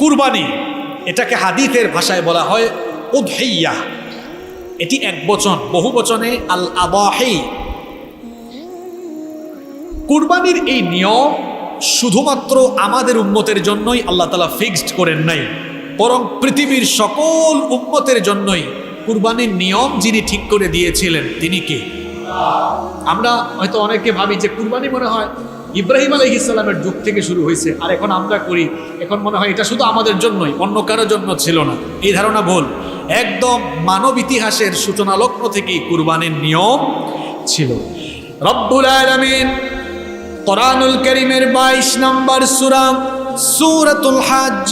কুরবানি, এটাকে হাদিসের ভাষায় বলা হয় উদহিয়া। এটি এক বচন, বহু বচনে আল আদাহি। কুরবানির এই নিয়ম শুধুমাত্র আমাদের উম্মতের জন্যই আল্লাহ তাআলা ফিক্সড করেন নাই, বরং পৃথিবীর সকল উম্মতের জন্যই কুরবানির নিয়ম যিনি ঠিক করে দিয়েছিলেন তিনি কে? আমরা হয়তো অনেকে ভাবি যে কুরবানি মনে হয় ইব্রাহিম আলাইহিস সালামের যুগ থেকে শুরু হয়েছে, আর এখন আমরা করি, এখন মনে হয় এটা শুধু আমাদের জন্যই, অন্য কারোর জন্য ছিল না। এই ধারণা ভুল। একদম মানব ইতিহাসের সূচনা লগ্ন থেকেই কুরবানির নিয়ম ছিল। রব্বুল আলামিন কোরআনুল কারীমের 22 নম্বর সূরা সূরাতুল হজ্জ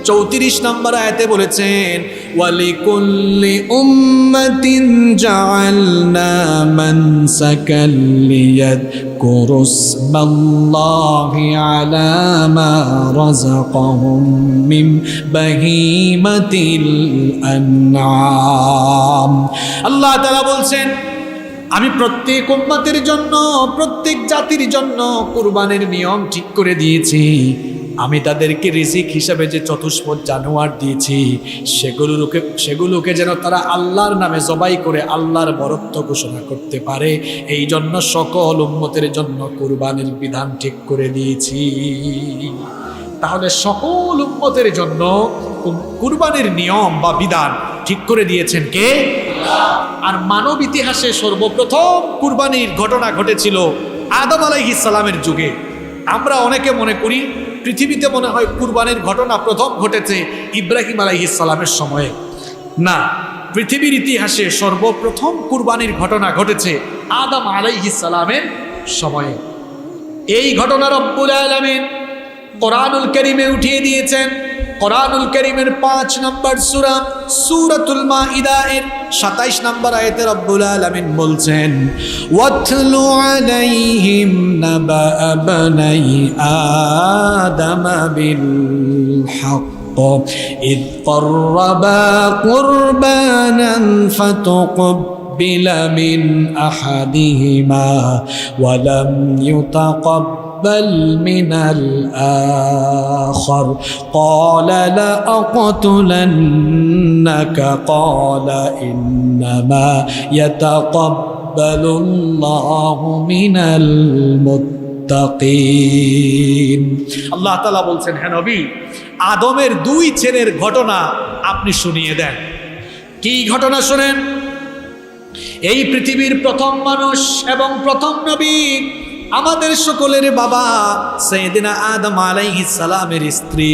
34 নম্বর আয়াতে বলেছেন, ওয়ালিকুল্লি উম্মাতিন জাআলনা মানসাকাল লিয়াযকুরুসমাল্লাহি আলা মা রাযাকাহুম মিন বাহিমাতিল আনআম। আল্লাহ তাআলা বলছেন, আমি প্রত্যেক উম্মতের জন্য, প্রত্যেক জাতির জন্য কুরবানির নিয়ম ঠিক করে দিয়েছি। আমি তাদেরকে রিজিক হিসাবে যে চতুষ্পদ জানোয়ার দিয়েছি, সেগুলোকে যেন তারা আল্লাহর নামে জবাই করে আল্লাহর বরত্ব ঘোষণা করতে পারে, এই জন্য সকল উম্মতের জন্য কুরবানির বিধান ঠিক করে দিয়েছি। তাহলে সকল উম্মতের জন্য কুরবানির নিয়ম বা বিধান ঠিক করে দিয়েছেন কে? আর মানব ইতিহাসে সর্বপ্রথম কুরবানির ঘটনা ঘটেছিল আদম আলাইহিস সালামের যুগে। আমরা অনেকে মনে করি পৃথিবীতে মনে হয় কুরবানির ঘটনা প্রথম ঘটেছে ইব্রাহিম আলাইহিস সালামের সময়ে। না, পৃথিবীর ইতিহাসে সর্বপ্রথম কুরবানির ঘটনা ঘটেছে আদম আলাইহিস সালামের সময়ে। এই ঘটনা রব্বুল আলামিন কোরআনুল কারীমে উঠিয়ে দিয়েছেন। কোরআনুল কারীমের 5 নম্বর সূরা সূরাতুল মাইদা এর 27 নম্বর আয়াতে রব্বুল আলামিন বলছেন, ওয়াতলু আলাইহিম নাবা বানাই আদম বিল হক ইদ قربا قربانا فتقبل من أحدهما ولم يتقبل من الآخر قال لأقتلنك قال إنما يتقبل الله من المتقين। আল্লাহ তাআলা বলছেন, হে নবী, আদমের 2 ছেলের ঘটনা আপনি শুনিয়ে দেন। কি ঘটনা শুনেন? এই পৃথিবীর প্রথম মানুষ এবং প্রথম নবী, আমাদের সকলের বাবা সাইয়েদিনা আদম আলাইহিস সালামের স্ত্রী,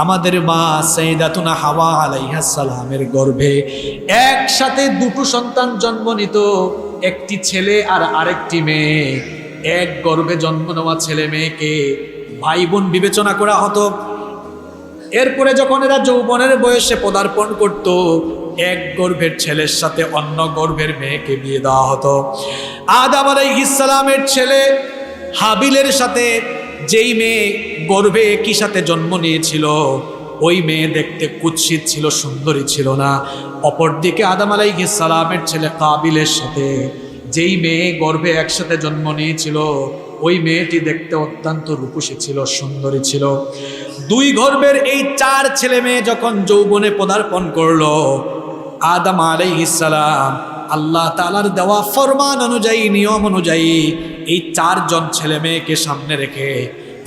আমাদের মা সাইয়েদাতুনা হাওয়া আলাইহিস সালামের গর্ভে একসাথে 2 সন্তান জন্ম নিত, একটি ছেলে আর আরেকটি মেয়ে। এক গর্ভে জন্ম নেওয়া ছেলে মেয়েকে ভাই বোন বিবেচনা করা হতো। এরপরে যখন এরা যৌবনের বয়সে পদার্পণ করত, এক গর্ভের ছেলের সাথে অন্য গর্ভের মেয়েকে বিয়ে দেওয়া হতো। আদম আলাইহিস সালামের ছেলে হাবিলের সাথে যেই মেয়ে গর্ভে একই সাথে জন্ম নিয়েছিল, ওই মেয়ে দেখতে কুৎসিত ছিল, সুন্দরী ছিল না। অপরদিকে আদম আলাইহিস সালামের ছেলে কাবিলের সাথে যেই মেয়ে গর্ভে একসাথে জন্ম নিয়েছিল, ওই মেয়েটি দেখতে অত্যন্ত রূপসী ছিল, সুন্দরী ছিল। 2 গর্ভের এই 4 ছেলে মেয়ে যখন যৌবনে পদার্পণ করলো, আদম আলাইহিস সালাম আল্লাহ তাআলার দেওয়া ফরমান অনুযায়ী, নিয়ম অনুযায়ী এই 4 জন ছেলে মেয়েকে সামনে রেখে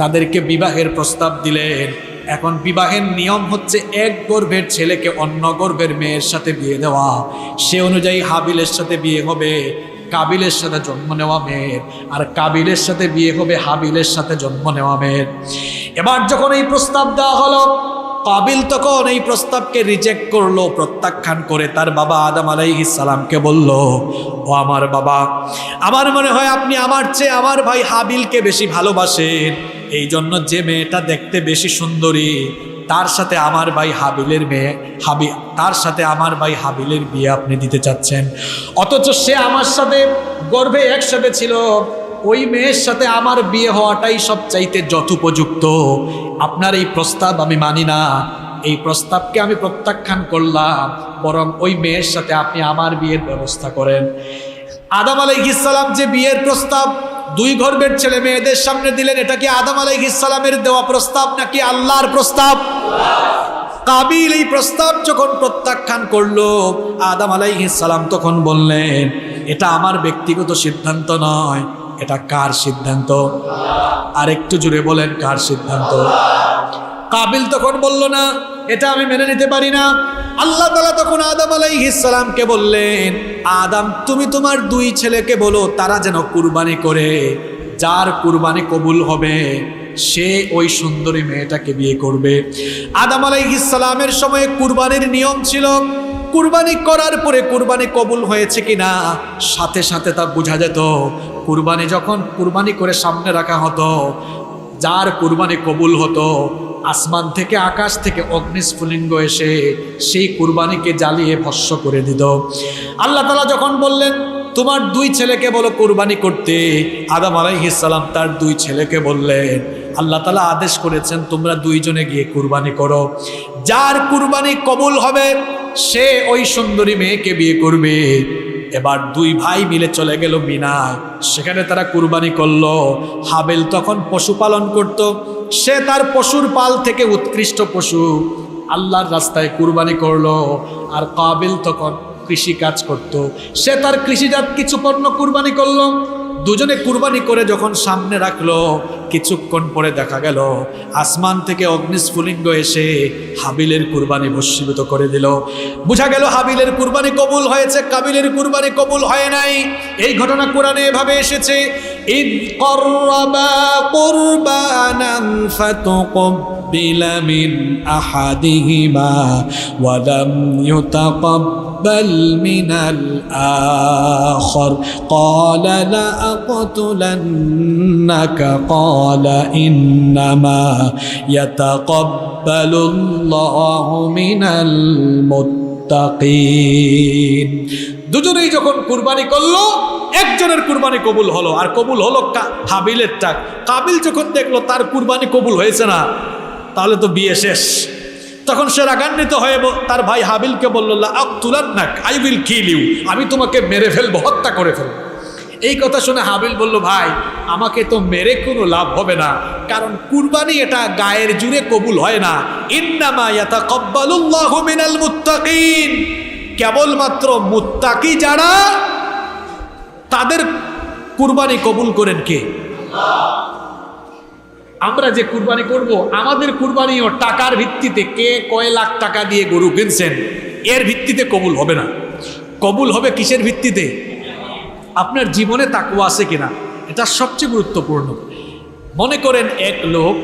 তাদেরকে বিবাহের প্রস্তাব দিলেন। এখন বিবাহের নিয়ম হচ্ছে এক গর্ভের ছেলেকে অন্য গর্ভের মেয়ের সাথে বিয়ে দেওয়া। সে অনুযায়ী হাবিলের সাথে বিয়ে হবে কাবিলের সাথে জন্ম নেওয়া মেয়ের, আর কাবিলের সাথে বিয়ে হবে হাবিলের সাথে জন্ম নেওয়া মেয়ের। এবার যখন এই প্রস্তাব দেওয়া হলো, কাবিল তখন এই প্রস্তাবকে রিজেক্ট করলো, প্রত্যাখ্যান করে তার বাবা আদম আলাইহিস সালামকে বলল, ও আমার বাবা, আমার মনে হয় আপনি আমার চেয়ে আমার ভাই হাবিলকে বেশি ভালোবাসেন, এই জন্য যে মেয়েটা দেখতে বেশি সুন্দরী তার সাথে আমার ভাই হাবিলের বিয়ে আপনি দিতে চাচ্ছেন। অথচ সে আমার সাথে গর্ভে একসাথে ছিল, ওই মেয়ের সাথে আমার বিয়ে হওয়াটাই সবচাইতে যথোপযুক্ত। আপনার এই প্রস্তাব আমি মানি না, এই প্রস্তাবকে আমি প্রত্যাখ্যান করলাম, বরং ওই মেয়ের সাথে আপনি আমার বিয়ের ব্যবস্থা করেন। আদম আলাইহিস সালাম যে বিয়ের প্রস্তাব দুই গর্ভের ছেলে মেয়েদের সামনে দিলেন। এটা কি আদম আলাইহিস সালামের দেওয়া প্রস্তাব নাকি আল্লাহর প্রস্তাব? কাবিল এই প্রস্তাব যখন প্রত্যাখ্যান করলো, আদম আলাইহিস সালাম তখন বললেন, এটা আমার ব্যক্তিগত সিদ্ধান্ত নয়, এটা কার সিদ্ধান্ত? আর একটু জোরে বলেন, কার সিদ্ধান্ত? কাবিল তখন বলল, না, এটা আমি মেনে নিতে পারি না। আল্লাহ তাআলা তখন আদম আলাইহিস সালামকে বললেন, আদম, তুমি তোমার দুই ছেলেকে বলো তারা যেন কুরবানি করে, যার কুরবানি কবুল হবে সে ওই সুন্দরী মেয়েটাকে বিয়ে করবে। আদম আলাইহিস সালামের সময়ে কুরবানির নিয়ম ছিল, কুরবানি করার পরে কুরবানি কবুল হয়েছে কিনা সাথে সাথে তা বোঝা যেত। কুরবানি যখন কুরবানি করে সামনে রাখা হতো, যার কুরবানি কবুল হতো, আসমান থেকে আকাশ থেকে অগ্নিস্ফুলিঙ্গ এসে সেই কুরবানিকে জ্বালিয়ে ভস্ম করে দিত। আল্লাহ তাআলা যখন বললেন, তোমার দুই ছেলেকে বলো কুরবানি করতে, আদম আলাইহিস সালাম তার দুই ছেলেকে বললেন, আল্লাহ তাআলা আদেশ করেছেন তোমরা দুইজনে গিয়ে কুরবানি করো, যার কুরবানি কবুল হবে সে ওই সুন্দরী মেয়েকে বিয়ে করবে। এবার দুই ভাই মিলে চলে গেল মিনায়, সেখানে তারা কুরবানি করলো। হাবিল তখন পশুপালন করত, সে তার পশুর পাল থেকে উৎকৃষ্ট পশু আল্লাহর রাস্তায় কুরবানি করলো। আর কাবিল তখন কৃষি কাজ করত, সে তার কৃষিজাত কিছু পণ্য কুরবানি করলো। দুজনে কুরবানি করে যখন সামনে রাখলো, কিছুক্ষণ পরে দেখা গেল আসমান থেকে অগ্নিস্ফুলিঙ্গ এসে হাবিলের কুরবানি ভস্মীভূত করে দিল। বোঝা গেল হাবিলের কুরবানি কবুল হয়েছে, কাবিলের কুরবানি কবুল হয় নাই। এই ঘটনা কোরআনে এভাবে এসেছে, ইদ করবা কুরবানান ফাতুকবিলা মিন আহাদিহিমা ওয়া লাম ইউতাকাব্বাল মিনাল আখর ক্বালা লা আक़তুলান্নাকা ক্বালা ইন্নামা ইয়াতাকাব্বালুল্লাহু মিনাল মুত্তাকিন। দুজনেই যখন কুরবানি করলো, একজনের কুরবানি কবুল হলো, আর কবুল হলো হাবিলেরটা। কাবিল যখন দেখলো তার কুরবানি কবুল হয়েছে না, তাহলে তো বিয়ে শেষ। তখন সে রাগান্বিত হয়ে তার ভাই হাবিলকে বলল, লা আक़তুলান্নাক, আই উইল কিল ইউ, আমি তোমাকে মেরে ফেলবো, হত্যা করে ফেলবো। এই কথা শুনে হাবিল বলল, ভাই আমাকে তো মেরে কোনো লাভ হবে না, কারণ কুরবানি এটা গায়ের জুড়ে কবুল হয় না। ইন্নামা ইয়াতাকাব্বালুল্লাহু মিনাল মুত্তাকিন, কেবলমাত্র মুত্তাকি যারা তাদের কুরবানি কবুল করেন কে? আমরা যে কুরবানি করব, আমাদের কুরবানিও টাকার ভিত্তিতে, কে কয় লাখ টাকা দিয়ে গরু কিনছেন এর ভিত্তিতে কবুল হবে না। কবুল হবে কিসের ভিত্তিতে? আপনার জীবনে তাকওয়া আছে কিনা, এটা সবচেয়ে গুরুত্বপূর্ণ। মনে করেন এক লোক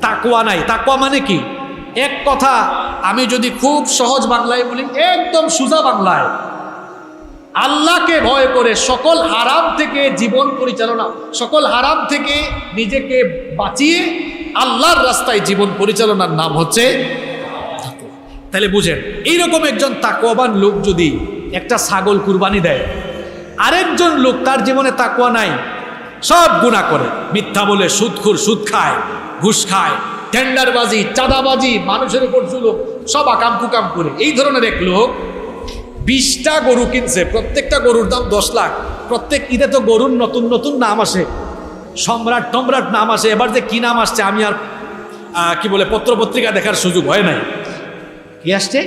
তাকওয়া নাই। তাকওয়া মানে কি? এক কথা আমি যদি খুব সহজ বাংলায় বলি, একদম সোজা বাংলায়, আল্লাহকে ভয় করে সকল হারাম থেকে জীবন পরিচালনা, সকল হারাম থেকে নিজেকে বাঁচিয়ে আল্লাহর রাস্তায় জীবন পরিচালনার নাম হচ্ছে তাকওয়া। তাহলে বুঝেন, এইরকম একজন তাকওয়াবান লোক যদি একটা ছাগল কুরবানি দেয়, আরেকজন লোক তার জীবনে তাকওয়া নাই, সব গুনাহ করে, মিথ্যা বলে, সুদখোর, সুদ খায়, ঘুষ খায়, টেন্ডারবাজি, চাঁদাবাজি, মানুষের উপর জুলুম, সব আকাম কুকাম করে, এই ধরনের এক লোক 20টা গরু কিনছে, প্রত্যেকটা গরুর দাম 10 লাখ। প্রত্যেক ঈদে তো গরুর নতুন নতুন নাম আসে, সম্রাট টম্রাট নাম আসে। এবার যে কি নাম আসছে আমি আর কি বলে পত্রপত্রিকা দেখার সুযোগ হয় নাই। কি আসছে?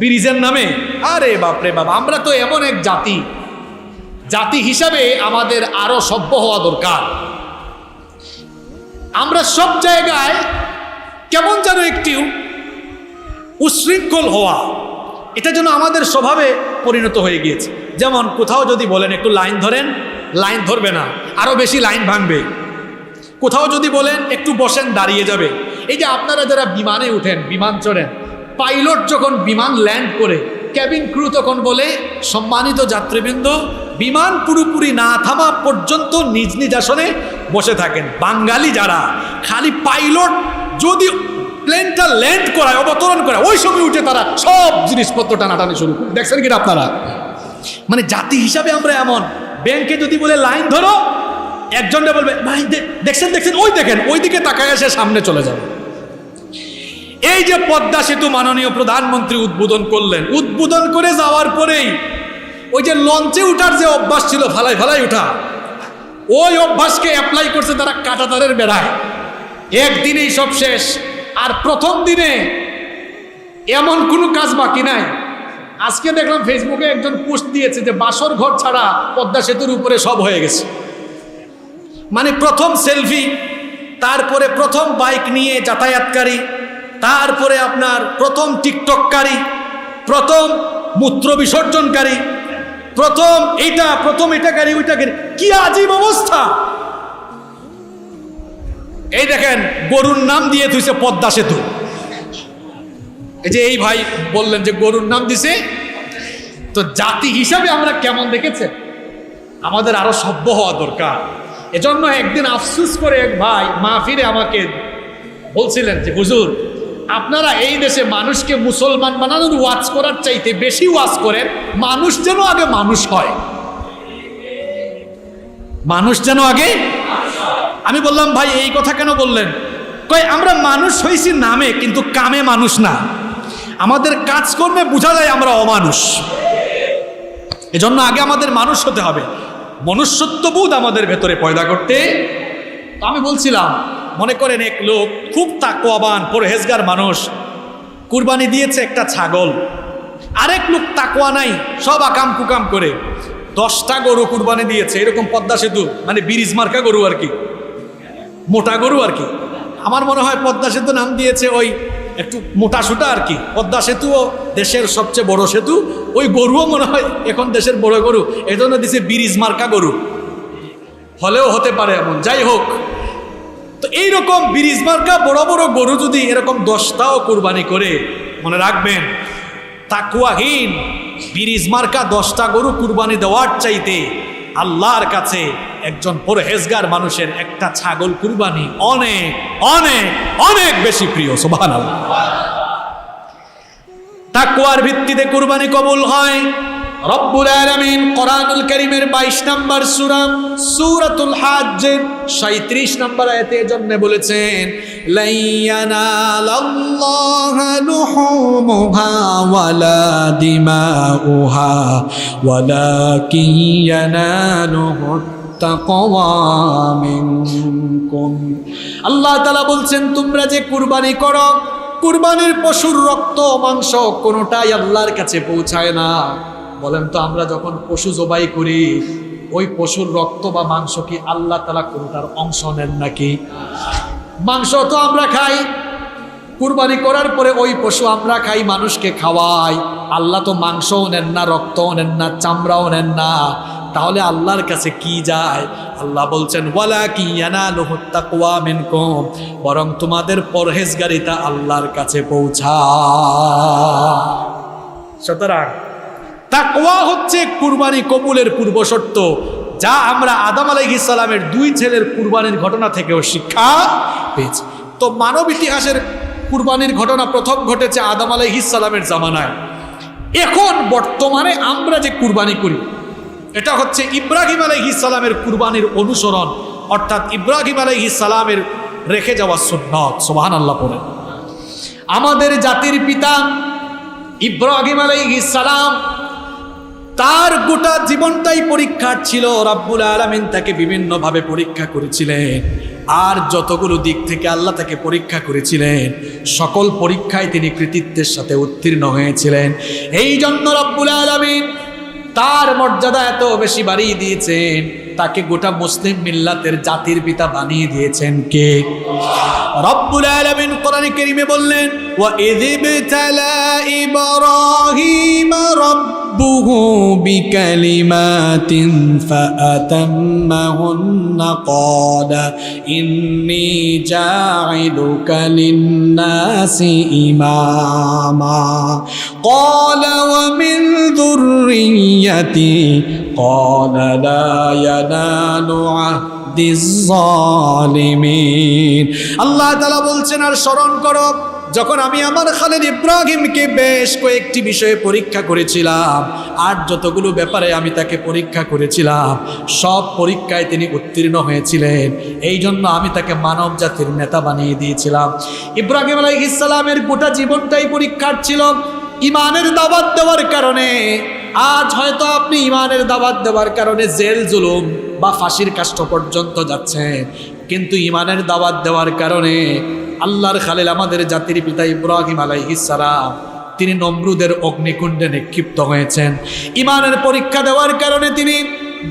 ব্রিজের নামে। আরে বাপরে বাপ, আমরা তো এমন এক জাতি হিসাবে আমাদের আরো সভ্য হওয়া দরকার। আমরা সব জায়গায় কেমন যেন একটি উশৃঙ্খল হওয়া, এটা যেন আমাদের স্বভাবে পরিণত হয়ে গিয়েছে। যেমন কোথাও যদি বলেন একটু লাইন ধরেন, লাইন ধরবে না, আরো বেশি লাইন ভাঙবে। কোথাও যদি বলেন একটু বসেন, দাঁড়িয়ে যাবে। এই যে আপনারা যারা বিমানে উঠেন, বিমান চড়েন, পাইলট যখন বিমান ল্যান্ড করে, ক্যাবিন ক্রু তখন বলে, সম্মানিত যাত্রীবৃন্দ, বিমান পুরোপুরি না থামা পর্যন্ত নিজ নিজ আসনে বসে থাকেন। বাঙালি যারা, খালি পাইলট যদি প্লেনটা ল্যান্ড করায়, অবতরণ করায়, ওই সময় উঠে তারা সব জিনিসপত্র টানাটানি শুরু করে। দেখছেন কিনা আপনারা? মানে জাতি হিসাবে আমরা এমন। ব্যাংকে যদি বলে লাইন ধরো, একজনটা বলবে, ভাই দেখছেন, ওই দেখেন, ওই দিকে তাকায় এসে সামনে চলে যাবে। এই যে পদ্মা সেতু মাননীয় প্রধানমন্ত্রী উদ্বোধন করলেন, উদ্বোধন করে যাওয়ার পরেই ওই যে লঞ্চে উঠার যে অভ্যাস ছিল, ফালাই ফালাই উঠা, ওই অভ্যাসকে অ্যাপ্লাই করছে তারা কাঁটাতারের বেড়ায়, একদিনেই সব শেষ। আর প্রথম দিনে এমন কোনো কাজ বাকি নাই। আজকে দেখলাম ফেসবুকে একজন পোস্ট দিয়েছে যে বাসর ঘর ছাড়া পদ্মা সেতুর উপরে সব হয়ে গেছে। মানে প্রথম সেলফি, তারপরে প্রথম বাইক নিয়ে যাতায়াতকারী, তারপরে আপনার প্রথম টিকটককারী, প্রথম মূত্র বিসর্জনকারী, প্রথম এটাকারী ওইটাকারী, কি আজীব অবস্থা। এই দেখেন গরুর নাম দিয়ে থুইছে পদ্মা সেতু। এই যে এই ভাই বললেন যে গরুর নাম দিছে, তো জাতি হিসাবে আমরা কেমন দেখেছে, আমাদের আরো সভ্য হওয়া দরকার। এজন্য একদিন আফসোস করে এক ভাই মাহফিলে আমাকে বলছিলেন যে হুজুর, আপনারা এই দেশে মানুষকে মুসলমান বানানোর ওয়াজ করার চাইতে বেশি ওয়াজ করেন, মানুষ যেন আগে মানুষ হয়, মানুষ যেন আগে। আমি বললাম ভাই এই কথা কেন বললেন? কই আমরা মানুষ হইছি নামে, কিন্তু কামে মানুষ না। আমাদের কাজকর্মে বোঝা যায় আমরা অমানুষ। এজন্য আগে আমাদের মানুষ হতে হবে, মনুষ্যত্ববোধ আমাদের ভেতরে পয়দা করতে। তো আমি বলছিলাম, মনে করেন এক লোক খুব তাকওয়াবান পরহেজগার মানুষ কুরবানি দিয়েছে একটা ছাগল, আরেক লোক তাকওয়া নাই, সব আকাম কুকাম করে 10টা গরু কুরবানি দিয়েছে। এরকম পদ্মা সেতু মানে ব্রিজ মার্কা গরু আর কি, মোটা গরু আর কি। আমার মনে হয় পদ্মা সেতু নাম দিয়েছে ওই একটু মোটা সোটা আর কি। পদ্মা সেতুও দেশের সবচেয়ে বড় সেতু, ওই গরুও মনে হয় এখন দেশের বড় গরু, এই জন্য দিছে ব্রিজ মার্কা গরু, হলেও হতে পারে এমন, যাই হোক। তো এইরকম ব্রিজ মার্কা বড় বড় গরু যদি এরকম 10টাও কুরবানি করে, মনে রাখবেন তাকওয়াহীন ব্রিজ মার্কা 10টা গরু কুরবানি দেওয়ার চাইতে আল্লাহর কাছে একজন পরহেজগার মানুষের একটা ছাগল কুরবানি অনেক অনেক অনেক বেশি প্রিয়। সুবহানাল্লাহ। তাকওয়ার ভিত্তিতে কুরবানি কবুল হয়। রব্বুল আলামিন কোরআনুল কারীমের 22 নম্বর সূরা সূরাতুল হজ্জের 37 নম্বর আয়াতে এজন্য বলেছেন, লাইয়ানালাল্লাহা লুহুমুহা ওয়ালা দিমাউহা ওয়ালাকিন ইয়ানালুহু তাকওয়া মিনকুম। আল্লাহ তাআলা বলছেন, তোমরা যে কুরবানি করো, কুরবানির পশুর রক্ত মাংস কোনোটাই আল্লাহর কাছে পৌঁছায় না। বলেন তো, আমরা যখন পশু জবাই করি, ওই পশুর রক্ত বা মাংস কি আল্লাহ তাআলা কোনোটার অংশ নেন নাকি? মাংস তো আমরা খাই, কুরবানি করার পরে ওই পশু আমরা খাই, মানুষকে খাওয়াই। আল্লাহ তো মাংসও নেন না, রক্তও নেন না, চামড়াও নেন না। তাহলে আল্লাহর কাছে কি যায়? আল্লাহ বলছেন, ওয়ালাকিন ইয়ানালুহুত তাকওয়া মিনকুম, বরং তোমাদের পরহেজগারিতা আল্লাহর কাছে পৌঁছায়। সুতরাং তাকওয়া হচ্ছে কুরবানি কবুলের পূর্ব শর্ত, যা আমরা আদম আলাইহিস সালামের 2 ছেলের কুরবানির ঘটনা থেকেও শিক্ষা পেয়েছি। তো মানব ইতিহাসের কুরবানির ঘটনা প্রথম ঘটেছে আদম আলাইহিস সালামের জামানায়। এখন বর্তমানে আমরা যে কুরবানি করি, এটা হচ্ছে ইব্রাহিম আলাইহিস সালামের কুরবানির অনুসরণ, অর্থাৎ ইব্রাহিম আলাইহিস সালামের রেখে যাওয়া সুন্নাত। সুবহানাল্লাহ পড়েন। আমাদের জাতির পিতা ইব্রাহিম আলাইহিস সালাম, তার গোটা জীবনটাই পরীক্ষার ছিল। রব্বুল আলামিন তাকে বিভিন্নভাবে পরীক্ষা করেছিলেন, আর যতগুলো দিক থেকে আল্লাহ তাকে পরীক্ষা করেছিলেন, সকল পরীক্ষায় তিনি কৃতিত্বের সাথে উত্তীর্ণ হয়েছিলেন। এই জন্য রব্বুল আলামিন তার মর্যাদা এত বেশি বাড়িয়ে দিয়েছেন, তাকে গোটা মুসলিম মিল্লাতের জাতির পিতা বানিয়ে দিয়েছেন কে? রব্বুল আলামিন কোরআনে কারীমে বললেন, ওয়া ইযিবতালা ইব্রাহিম রাব্বুহু বিকালিমাতিন ফাআতাম্মাহুন্না ক্বালা ইন্নী জাঈলুকা লিন-নাসি ইমামা ক্বালা ওয়া মিন যুররিয়্যাতি ক্বালা লা ইয়ানালু আহদিজ জালিমিন। আল্লাহ তাআলা বলছেন, আর স্মরণ করো যখন আমি আমার খালিদ ইব্রাহিমকে বেশ কয়েকটি বিষয়ে পরীক্ষা করেছিলাম, আর যতগুলো ব্যাপারে আমি তাকে পরীক্ষা করেছিলাম, সব পরীক্ষায় তিনি উত্তীর্ণ হয়েছিলেন। এই জন্য আমি তাকে মানব জাতির নেতা বানিয়ে দিয়েছিলাম। ইব্রাহিম আলাইহিস সালামের গোটা জীবনটাই পরীক্ষার ছিল। ইমানের দাওয়াত দেওয়ার কারণে আজ হয়তো আপনি ইমানের দাওয়াত দেওয়ার কারণে জেল জুলুম বা ফাঁসির কাষ্ঠ পর্যন্ত যাচ্ছেন, কিন্তু ইমানের দাওয়াত দেওয়ার কারণে আল্লাহর খালিল আমাদের জাতির পিতা ইব্রাহিম আলাইহিস সালাম তিনি নমরুদের অগ্নিকুণ্ডে নিক্ষিপ্ত হয়েছেন। ইমানের পরীক্ষা দেওয়ার কারণে তিনি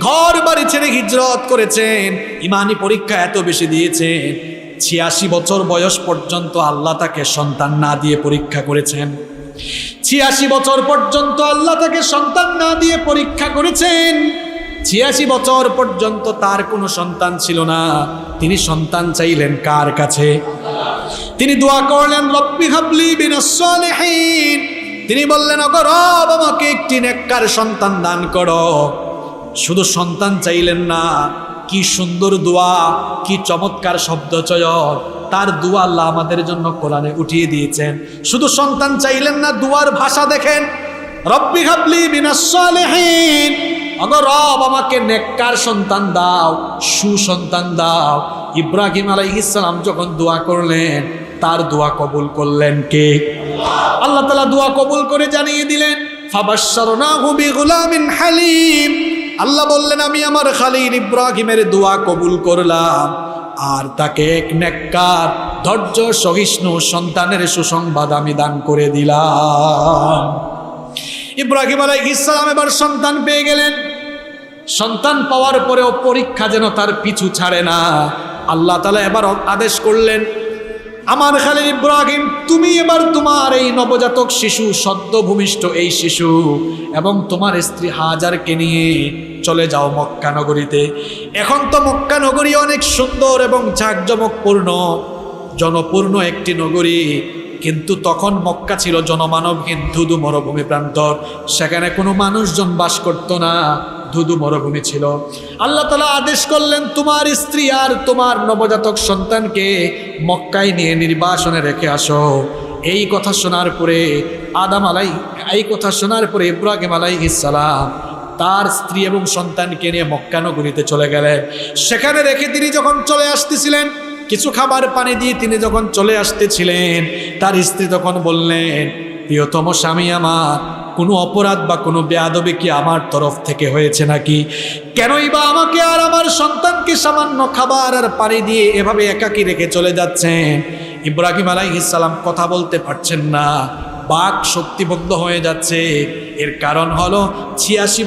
ঘর বাড়ি ছেড়ে হিজরত করেছেন। ইমানি পরীক্ষা এত বেশি দিয়েছেন, ৮৬ বছর বয়স পর্যন্ত আল্লাহ তাকে সন্তান না দিয়ে পরীক্ষা করেছেন। ৮৬ বছর পর্যন্ত আল্লাহ তাকে সন্তান না দিয়ে পরীক্ষা করেছেন। ৮৬ বছর পর্যন্ত তার কোনো সন্তান ছিল না। তিনি সন্তান চাইলেন কার কাছে? তিনি দোয়া করলেন, রব্বি হাবলি মিনাস সালিহিন। তিনি বললেন, ওগো রব, আমাকে একটি নেককার সন্তান দান করো। শুধু সন্তান চাইলেন না, কি সুন্দর দোয়া, কি চমৎকার শব্দ চয়ন, তার দোয়া আল্লাহ আমাদের জন্য কোরআনে উঠিয়ে দিয়েছেন। শুধু সন্তান চাইলেন না, দুয়ার ভাষা দেখেন, রব্বি হাবলি মিনাস সালিহিন। ওগো রব, আমাকে নেককার সন্তান দাও, সুসন্তান দাও। ইব্রাহিম আলাইহিস সালাম যখন দোয়া করলেন, তার দোয়া কবুল করলেন কে? আল্লাহ তাআলা দোয়া কবুল করে জানিয়ে দিলেন, ফাবাশশারনাহু বিগুলামিন হালিম। আল্লাহ বললেন, আমি আমার খালিল ইব্রাহিমের দোয়া কবুল করলাম, আর তাকে এক নেককার ধৈর্য সহিষ্ণু সন্তানের সুসংবাদ আমি দান করে দিলাম। ইব্রাহিম আলাইহিস সালাম এবার সন্তান পেয়ে গেলেন। সন্তান পাওয়ার পরেও পরীক্ষা যেন তার পিছু ছাড়ে না। আল্লাহ তাআলা এবার আদেশ করলেন, আমার খালিল ইব্রাহিম, তুমি এবার তোমার এই নবজাতক শিশু, সদ্য ভূমিষ্ঠ এই শিশু এবং তোমার স্ত্রী হাজারকে নিয়ে চলে যাও মক্কা নগরীতে। এখন তো মক্কা নগরী অনেক সুন্দর এবং জাঁকজমকপূর্ণ, জনপূর্ণ একটি নগরী, কিন্তু তখন মক্কা ছিল জনমানবহীন ধুধু মরুভূমি প্রান্তর। সেখানে কোনো মানুষজন বাস করতো না, ধুধু মরুভূমি ছিল। আল্লাহ তাআলা আদেশ করলেন, তোমার স্ত্রী আর তোমার নবজাতক সন্তানকে মক্কায় নিয়ে নির্বাসনে রেখে আসো। এই কথা শোনার পরে ইব্রাহিম আলাইহিস সালাম তার স্ত্রী এবং সন্তানকে নিয়ে মক্কা নগরীতে চলে গেলেন। সেখানে রেখে তিনি যখন চলে আসতেছিলেন, কিছু খাবার পানি দিয়ে তিনি যখন চলে আসতেছিলেন, তার স্ত্রী তখন বললেন, প্রিয়তম স্বামী আমার, কোনো অপরাধ বা কোনো বেয়াদবি কি আমার তরফ থেকে হয়েছে নাকি? কেনই বা আমাকে আর আমার সন্তানকে সামান্য খাবার আর পানি দিয়ে এভাবে একাকী রেখে চলে যাচ্ছেন? ইব্রাহিম আলাইহিস সালাম কথা বলতে পারছেন না, বাক শক্তিবদ্ধ হয়ে যাচ্ছে। এর কারণ হলো ৮৬